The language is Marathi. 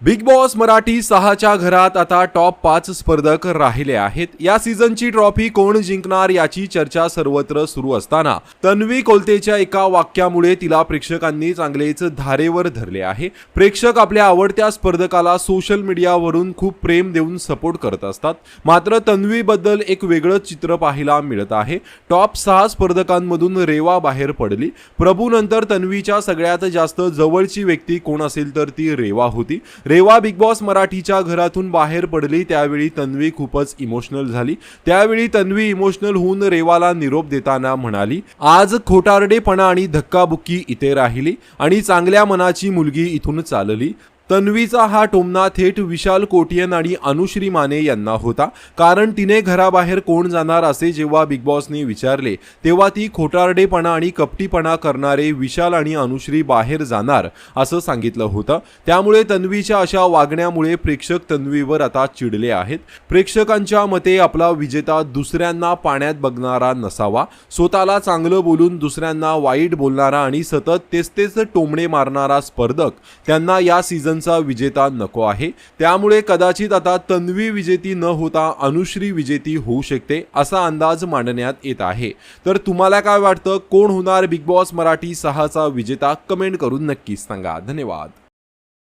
बिग बॉस मराठी 6च्या घरात आता टॉप 5 स्पर्धक राहिले आहेत। या सीझनची ट्रॉफी कोण जिंकणार याची चर्चा सर्वत्र सुरू असताना तन्वी कोलतेच्या एका वाक्यामुळे तिला प्रेक्षकांनी चांगलेच धारेवर धरले आहे। प्रेक्षक आपल्या आवडत्या स्पर्धकाला सोशल मीडियावरून खूप प्रेम देऊन सपोर्ट करत असतात, मात्र तन्वीबद्दल एक वेगळंच चित्र पाहायला मिळत आहे। टॉप 6 स्पर्धकांमधून रेवा बाहेर पडली। प्रभूनंतर तन्वीच्या सगळ्यात जास्त जवळची व्यक्ती कोण असेल तर ती रेवा होती। रेवा बिग बॉस मराठीच्या घरातून बाहेर पडली त्यावेळी तन्वी खूपच इमोशनल झाली। त्यावेळी तन्वी इमोशनल होऊन रेवाला निरोप देताना म्हणाली, आज खोटारडेपणा आणि धक्काबुक्की इथे राहिली आणि चांगल्या मनाची मुलगी इथून चालली। तन्वीचा हा टोमणा थेट विशाल कोटियन आणि अनुश्री माने यांना होता, कारण तिने घराबाहेर कोण जाणार असे जेव्हा बिग बॉसने विचारले तेव्हा ती खोटारडेपणा आणि कपटीपणा करणारे विशाल आणि अनुश्री बाहेर जाणार असं सांगितलं होतं। त्यामुळे तन्वीच्या अशा वागण्यामुळे प्रेक्षक तन्वीवर आता चिडले आहेत। प्रेक्षकांच्या मते आपला विजेता दुसऱ्यांना पाण्यात बघणारा नसावा, स्वतःला चांगलं बोलून दुसऱ्यांना वाईट बोलणारा आणि सतत तेच टोमणे मारणारा स्पर्धक त्यांना या सीझन विजेता नको आहे। त्यामुळे कदाचित आता तन्वी विजेती न होता अनुश्री विजेती होऊ शकते असा अंदाज मांडण्यात येत आहे। तर तुम्हाला काय वाटतं, कोण होणार बिग बॉस मराठी 6चा विजेता? कमेंट करून नक्कीच सांगा। धन्यवाद।